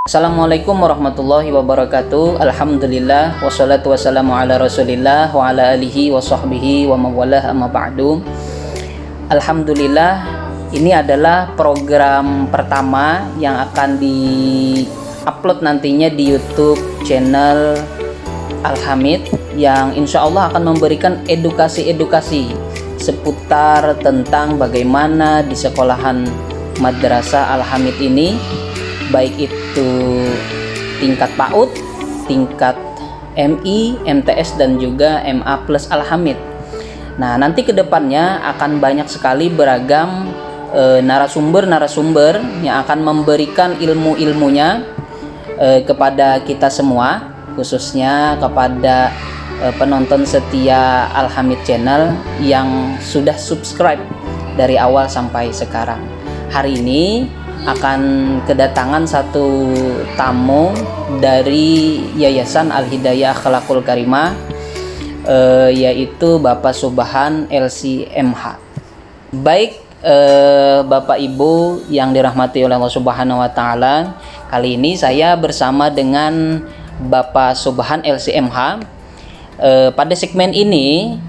Assalamualaikum warahmatullahi wabarakatuh. Alhamdulillah wassalatu wassalamu ala Rasulillah wa ala alihi wa sahbihi wa mawalah amma ba'du. Alhamdulillah, ini adalah program pertama yang akan di-upload nantinya di YouTube channel Al-Hamid, yang insya Allah akan memberikan edukasi-edukasi seputar tentang bagaimana di sekolahan Madrasah Al-Hamid ini, baik itu tingkat PAUD, tingkat MI, MTS, dan juga MA plus Al-Hamid. Nah, nanti kedepannya akan banyak sekali beragam narasumber-narasumber yang akan memberikan ilmu-ilmunya kepada kita semua, khususnya kepada penonton setia Al-Hamid channel yang sudah subscribe dari awal sampai sekarang. Hari ini akan kedatangan satu tamu dari Yayasan Al-Hidayah Akhlaqul Karimah, yaitu Bapak Subhan LCMH. Baik Bapak Ibu yang dirahmati oleh Allah Subhanahu wa taala, kali ini saya bersama dengan Bapak Subhan LCMH. Pada segmen ini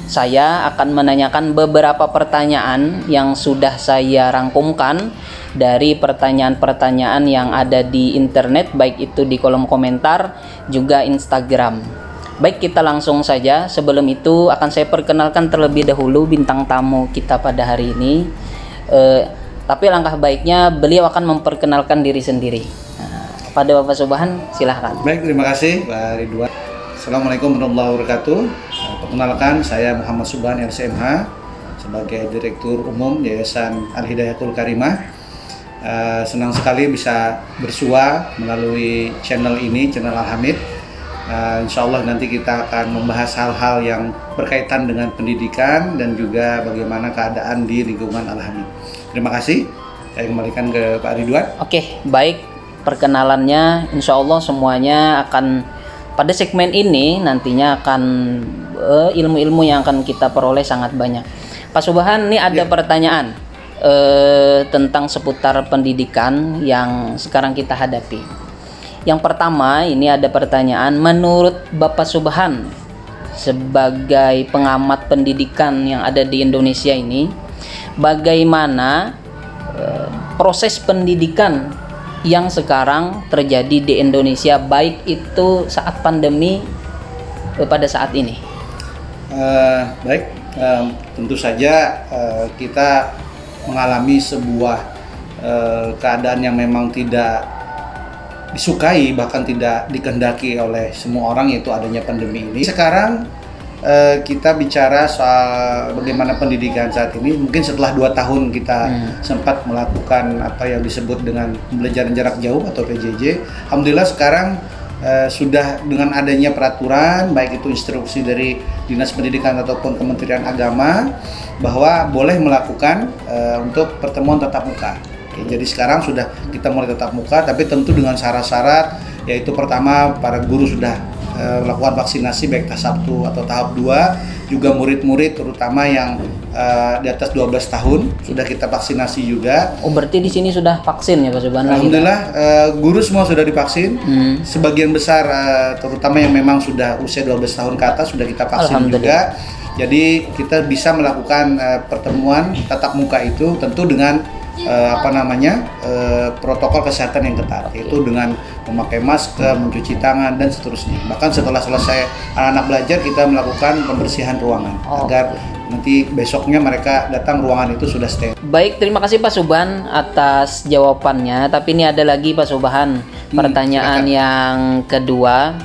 saya akan menanyakan beberapa pertanyaan yang sudah saya rangkumkan dari pertanyaan-pertanyaan yang ada di internet, baik itu di kolom komentar juga Instagram. Baik, kita langsung saja. Sebelum itu akan saya perkenalkan terlebih dahulu bintang tamu kita pada hari ini. Tapi langkah baiknya beliau akan memperkenalkan diri sendiri. Nah, pada Bapak Subhan, silahkan. Baik, terima kasih Pak Ridwan. Assalamualaikum warahmatullahi wabarakatuh. Perkenalkan, saya Muhammad Subhan LCMH sebagai Direktur Umum Yayasan Al-Hidayatul Karimah. Senang sekali bisa bersua melalui channel ini, channel Al-Hamid. Insya Allah nanti kita akan membahas hal-hal yang berkaitan dengan pendidikan dan juga bagaimana keadaan di lingkungan Al-Hamid. Terima kasih. Saya kembalikan ke Pak Ridwan. Oke, baik. Perkenalannya insya Allah semuanya akan pada segmen ini nantinya akan ilmu-ilmu yang akan kita peroleh sangat banyak. Pak Subhan, ini ada pertanyaan tentang seputar pendidikan yang sekarang kita hadapi. Yang pertama, ini ada pertanyaan, menurut Bapak Subhan sebagai pengamat pendidikan yang ada di Indonesia ini, bagaimana proses pendidikan yang sekarang terjadi di Indonesia, baik itu saat pandemi pada saat ini? Baik, tentu saja kita mengalami sebuah keadaan yang memang tidak disukai, bahkan tidak dikehendaki oleh semua orang, yaitu adanya pandemi ini. Sekarang kita bicara soal bagaimana pendidikan saat ini. Mungkin setelah 2 tahun kita sempat melakukan apa yang disebut dengan pembelajaran jarak jauh atau PJJ. Alhamdulillah sekarang sudah dengan adanya peraturan, baik itu instruksi dari Dinas Pendidikan ataupun Kementerian Agama, bahwa boleh melakukan untuk pertemuan tatap muka. Jadi sekarang sudah kita mulai tatap muka, tapi tentu dengan syarat-syarat, yaitu pertama para guru sudah melakukan vaksinasi baik tahap 1 atau tahap 2, juga murid-murid terutama yang di atas 12 tahun sudah kita vaksinasi juga. Oh, berarti di sini sudah vaksin ya Pak Subhan? Alhamdulillah, guru semua sudah divaksin. Sebagian besar terutama yang memang sudah usia 12 tahun ke atas sudah kita vaksin juga. Jadi kita bisa melakukan pertemuan tatap muka itu tentu dengan protokol kesehatan yang ketat, yaitu dengan memakai masker, mencuci tangan, dan seterusnya. Bahkan setelah selesai anak-anak belajar, kita melakukan pembersihan ruangan agar nanti besoknya mereka datang ruangan itu sudah steril. Baik, terima kasih Pak Subhan atas jawabannya. Tapi ini ada lagi Pak Subhan, pertanyaan yang kedua.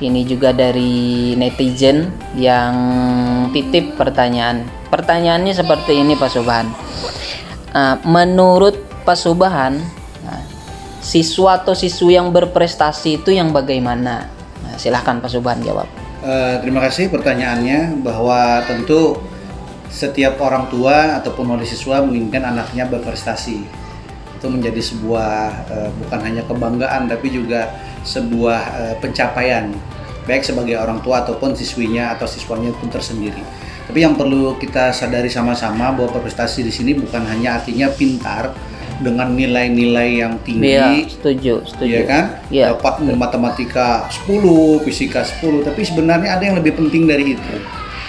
Ini juga dari netizen yang titip pertanyaan. Pertanyaannya seperti ini Pak Subhan. Menurut Pak Subhan, siswa atau siswi yang berprestasi itu yang bagaimana? Silahkan Pak Subhan jawab. Terima kasih pertanyaannya, bahwa tentu setiap orang tua ataupun wali siswa menginginkan anaknya berprestasi. Itu menjadi sebuah bukan hanya kebanggaan, tapi juga sebuah pencapaian, baik sebagai orang tua ataupun siswinya atau siswanya pun tersendiri. Tapi yang perlu kita sadari sama-sama bahwa berprestasi di sini bukan hanya artinya pintar, dengan nilai-nilai yang Iya, tinggi, setuju. ya kan? Iya. Dapat matematika 10, fisika 10, tapi sebenarnya ada yang lebih penting dari itu,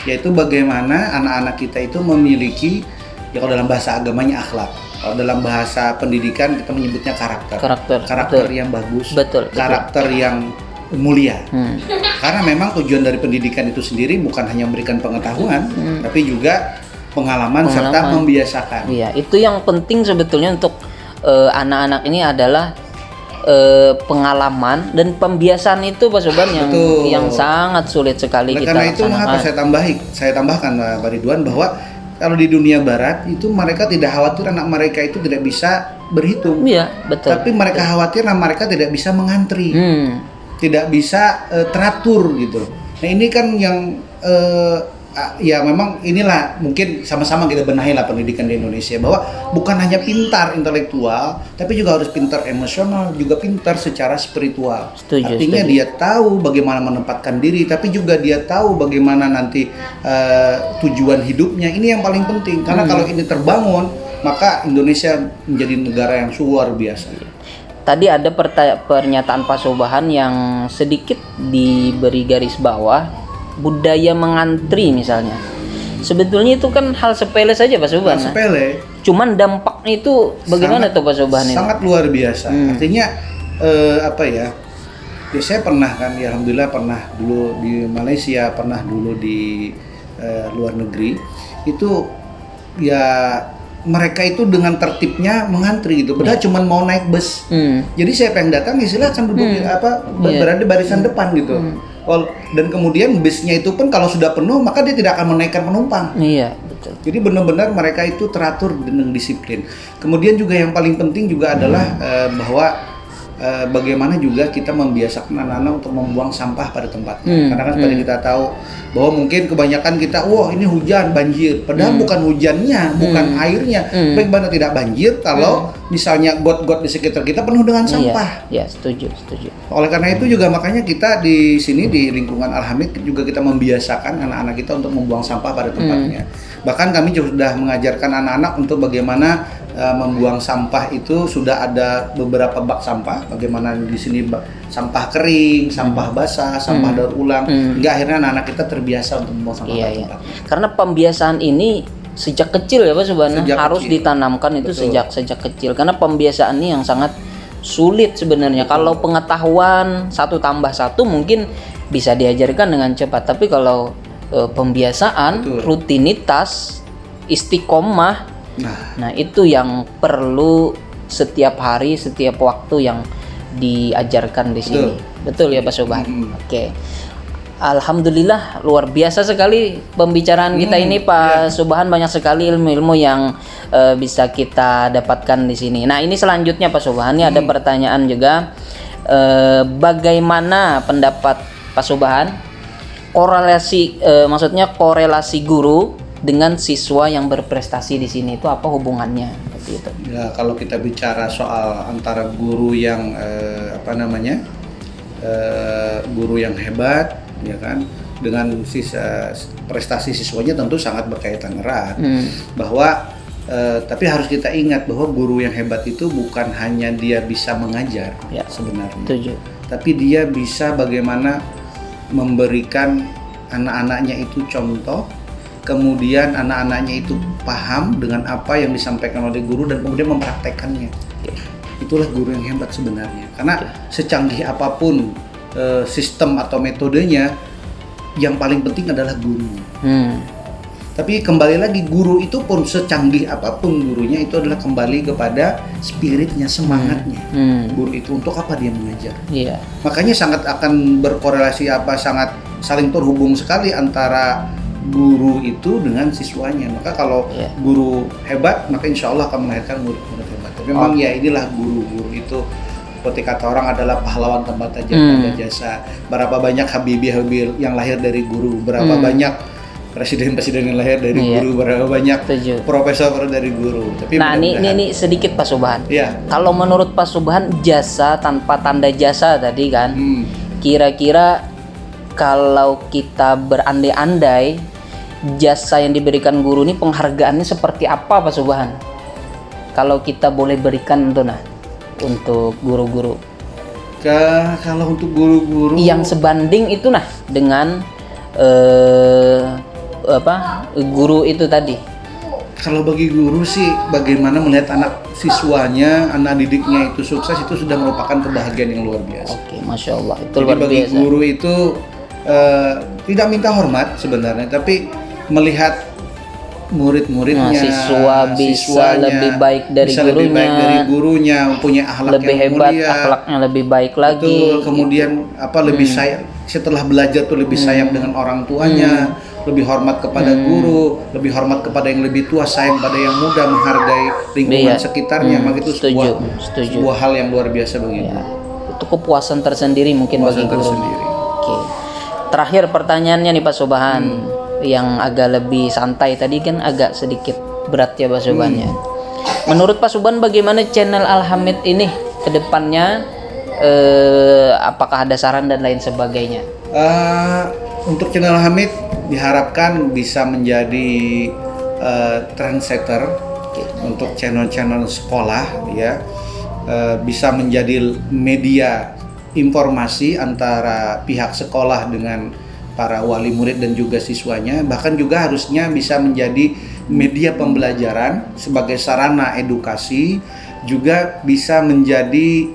yaitu bagaimana anak-anak kita itu memiliki, ya kalau dalam bahasa agamanya akhlak, kalau dalam bahasa pendidikan kita menyebutnya karakter Karakter, betul. yang bagus, Betul. karakter yang mulia. Hmm. Karena memang tujuan dari pendidikan itu sendiri bukan hanya memberikan pengetahuan, tapi juga pengalaman serta membiasakan. Iya, itu yang penting sebetulnya untuk anak-anak ini adalah pengalaman dan pembiasaan itu Pak Soban yang sangat sulit sekali kita karena itu mengapa saya tambahkan Pak Ridwan bahwa kalau di dunia barat itu mereka tidak khawatir anak mereka itu tidak bisa berhitung. Iya, betul. Tapi mereka khawatir anak mereka tidak bisa mengantri. Tidak bisa teratur gitu. Nah ini kan yang ya memang inilah mungkin sama-sama kita benahi lah pendidikan di Indonesia bahwa bukan hanya pintar intelektual, tapi juga harus pintar emosional, juga pintar secara spiritual. Artinya dia tahu bagaimana menempatkan diri, tapi juga dia tahu bagaimana nanti tujuan hidupnya. Ini yang paling penting karena kalau ini terbangun, maka Indonesia menjadi negara yang luar biasa. Tadi ada pernyataan Pak Sobahan yang sedikit diberi garis bawah, budaya mengantri misalnya. Sebetulnya itu kan hal sepele saja Pak Sobahan. Sepele. Cuman dampaknya itu bagaimana tuh Pak Sobahan ini? Sangat luar biasa. Artinya apa ya? Saya pernah kan, ya alhamdulillah pernah dulu di Malaysia, pernah dulu di luar negeri. Itu ya mereka itu dengan tertibnya mengantri gitu. Padahal cuma mau naik bus. Jadi siapa yang datang silahkan duduk berada di barisan depan gitu. Dan kemudian busnya itu pun kalau sudah penuh maka dia tidak akan menaikkan penumpang. Iya, betul. Jadi benar-benar mereka itu teratur dengan disiplin. Kemudian juga yang paling penting juga adalah bahwa bagaimana juga kita membiasakan anak-anak untuk membuang sampah pada tempatnya. Karena kan seperti kita tahu bahwa mungkin kebanyakan kita, wah ini hujan, banjir. Padahal bukan hujannya, bukan airnya. Bagaimana tidak banjir kalau misalnya got-got di sekitar kita penuh dengan sampah. Iya, setuju. Oleh karena itu juga makanya kita di sini di lingkungan Al-Hamid juga kita membiasakan anak-anak kita untuk membuang sampah pada tempatnya. Bahkan kami juga sudah mengajarkan anak-anak untuk bagaimana membuang sampah itu sudah ada beberapa bak sampah. Bagaimana di sini sampah kering, sampah basah, sampah daur ulang. Hingga akhirnya anak-anak kita terbiasa untuk membuang sampah pada tempatnya. Karena pembiasaan ini sejak kecil ya Pak Subhana, harus ditanamkan itu sejak kecil. Karena pembiasaan ini yang sangat sulit sebenarnya. Kalau pengetahuan 1 tambah 1 mungkin bisa diajarkan dengan cepat. Tapi kalau pembiasaan, rutinitas, istiqomah, nah itu yang perlu setiap hari, setiap waktu yang diajarkan di sini. Betul ya Pak Subhan? Oke. Alhamdulillah luar biasa sekali pembicaraan kita ini Pak Subhan, banyak sekali ilmu-ilmu yang bisa kita dapatkan di sini. Nah ini selanjutnya Pak Subhan, ini ada pertanyaan juga, bagaimana pendapat Pak Subhan korelasi guru dengan siswa yang berprestasi di sini itu apa hubungannya? Gitu. Ya kalau kita bicara soal antara guru yang guru yang hebat, ya kan, dengan prestasi siswanya tentu sangat berkaitan erat. Bahwa tapi harus kita ingat bahwa guru yang hebat itu bukan hanya dia bisa mengajar sebenarnya, tapi dia bisa bagaimana memberikan anak-anaknya itu contoh, kemudian anak-anaknya itu paham dengan apa yang disampaikan oleh guru dan kemudian mempraktekkannya. Itulah guru yang hebat sebenarnya. Karena secanggih apapun sistem atau metodenya, yang paling penting adalah gurunya. Tapi kembali lagi, guru itu pun secanggih apapun gurunya, itu adalah kembali kepada spiritnya, semangatnya. Guru itu untuk apa dia mengajar. Makanya sangat akan berkorelasi, sangat saling terhubung sekali antara guru itu dengan siswanya. Maka kalau guru hebat, maka insya Allah akan melahirkan murid-murid hebat. Tapi memang ya inilah guru itu, seperti kata orang, adalah pahlawan tanpa tanda jasa. Berapa banyak Habibie yang lahir dari guru, berapa banyak presiden-presiden yang lahir dari guru, berapa banyak profesor dari guru. Tapi nah ini sedikit Pak Subhan. Kalau menurut Pak Subhan, jasa tanpa tanda jasa tadi kan, kira-kira kalau kita berandai-andai, jasa yang diberikan guru ini penghargaannya seperti apa Pak Subhan? kalau kita boleh berikan tuh nah untuk guru-guru Kalau untuk guru-guru yang sebanding itu nah dengan guru itu tadi. kalau bagi guru sih, bagaimana melihat anak siswanya, anak didiknya itu sukses, itu sudah merupakan kebahagiaan yang luar biasa. Oke, Masya Allah, itu Jadi luar bagi biasa. guru itu tidak minta hormat sebenarnya, tapi melihat murid-muridnya, siswa bisa siswanya lebih baik dari bisa lebih baik gurunya, dari gurunya, punya akhlak lebih yang hebat, mulia, akhlaknya lebih baik lagi. betul. Kemudian lebih sayang setelah belajar tuh lebih sayang dengan orang tuanya, lebih hormat kepada guru, lebih hormat kepada yang lebih tua, sayang pada yang muda, menghargai lingkungan Iya. sekitarnya. Maka itu Setuju. sebuah hal yang luar biasa bagi Ya, itu kepuasan tersendiri mungkin bagi Kepuasan guru. tersendiri. Oke. Terakhir pertanyaannya nih Pak Subhan, yang agak lebih santai, tadi kan agak sedikit berat ya Pak Subhan ya. Menurut Pak Subhan bagaimana channel Al-Hamid ini ke depannya, apakah ada saran dan lain sebagainya? Untuk channel Hamid diharapkan bisa menjadi trendsetter untuk channel-channel sekolah ya, bisa menjadi media informasi antara pihak sekolah dengan para wali murid dan juga siswanya, bahkan juga harusnya bisa menjadi media pembelajaran sebagai sarana edukasi, juga bisa menjadi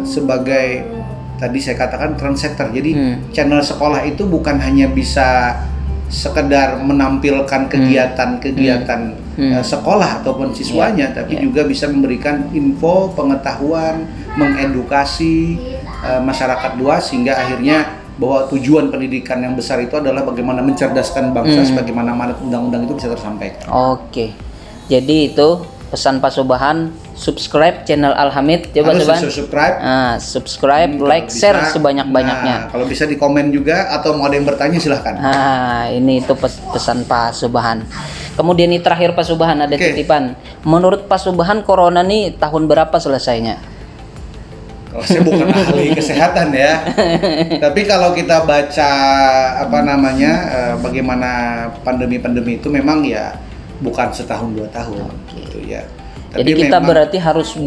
sebagai tadi saya katakan trendsetter. Jadi channel sekolah itu bukan hanya bisa sekedar menampilkan kegiatan-kegiatan sekolah ataupun siswanya, tapi juga bisa memberikan info, pengetahuan, mengedukasi masyarakat luas, sehingga akhirnya bahwa tujuan pendidikan yang besar itu adalah bagaimana mencerdaskan bangsa, sebagaimana amanat undang-undang itu bisa tersampaikan. Oke. Jadi itu pesan Pak Subhan, subscribe channel Al-Hamid ya Pak Harus Subhan. subscribe. Subscribe, Kalau like, bisa, share sebanyak-banyaknya. Nah, kalau bisa di komen juga, atau mau ada yang bertanya silahkan. Ini itu pesan Pak Subhan. Kemudian ini terakhir Pak Subhan, ada titipan. Menurut Pak Subhan, corona nih tahun berapa selesainya? Kalau saya bukan ahli kesehatan ya, tapi kalau kita baca bagaimana pandemi itu memang ya bukan setahun 2 tahun gitu ya. Tapi Jadi kita memang, berarti harus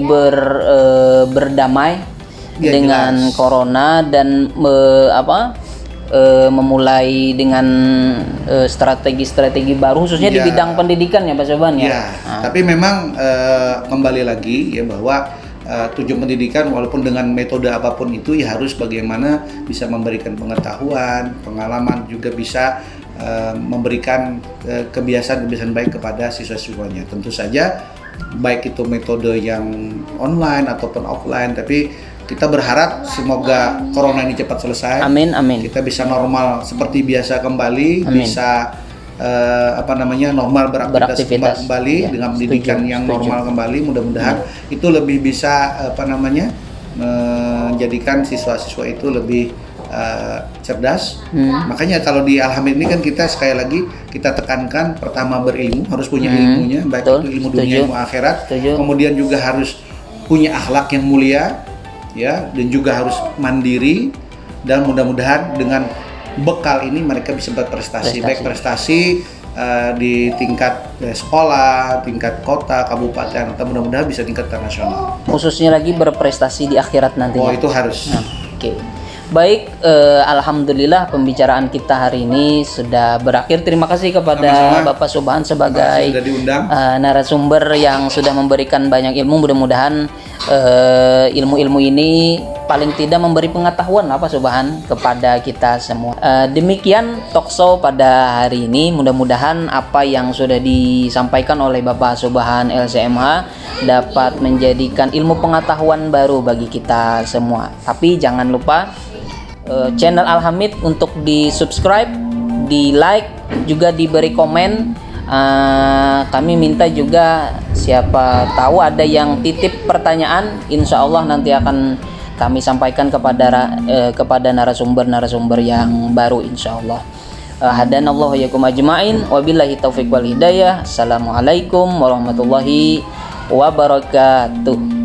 berdamai Ya, dengan jelas. corona dan memulai dengan strategi-strategi baru khususnya di Ya. bidang pendidikan ya Pak Subhan ya. ya, tapi memang kembali lagi ya bahwa tujuan pendidikan walaupun dengan metode apapun itu ya harus bagaimana bisa memberikan pengetahuan, pengalaman, juga bisa memberikan kebiasaan-kebiasaan baik kepada siswa-siswanya. Tentu saja baik itu metode yang online ataupun offline, tapi kita berharap semoga corona ini cepat selesai. Amin, amin. Kita bisa normal seperti biasa kembali, Amin. bisa normal beraktivitas kembali Ya, dengan pendidikan yang normal kembali. Mudah-mudahan itu lebih bisa menjadikan siswa-siswa itu lebih cerdas. Makanya kalau di Al-Hamid ini kan kita sekali lagi kita tekankan, pertama berilmu, harus punya ilmunya, baik Betul. itu ilmu dunia, ilmu akhirat. Setuju. Kemudian juga harus punya akhlak yang mulia, ya, dan juga harus mandiri, dan mudah-mudahan dengan bekal ini mereka bisa berprestasi, baik prestasi di tingkat sekolah, tingkat kota, kabupaten, atau mudah-mudahan bisa tingkat internasional. Khususnya lagi berprestasi di akhirat nantinya. Oh, itu harus. Oke. Baik, alhamdulillah pembicaraan kita hari ini sudah berakhir. Terima kasih kepada Sama-sama. Bapak Subhan sebagai Sudah diundang. narasumber yang sudah memberikan banyak ilmu. Mudah-mudahan ilmu-ilmu ini paling tidak memberi pengetahuan Pak Subhan kepada kita semua. Demikian talkshow pada hari ini. Mudah-mudahan apa yang sudah disampaikan oleh Bapak Subhan LCMH dapat menjadikan ilmu pengetahuan baru bagi kita semua. Tapi jangan lupa channel Al-Hamid untuk di subscribe, di like, juga diberi komen. Kami minta juga siapa tahu ada yang titip pertanyaan, insya Allah nanti akan kami sampaikan kepada narasumber yang baru insya Allah. Hadanallahu yakum ajma'in, wabillahi taufiq wal hidayah. Assalamualaikum warahmatullahi wabarakatuh.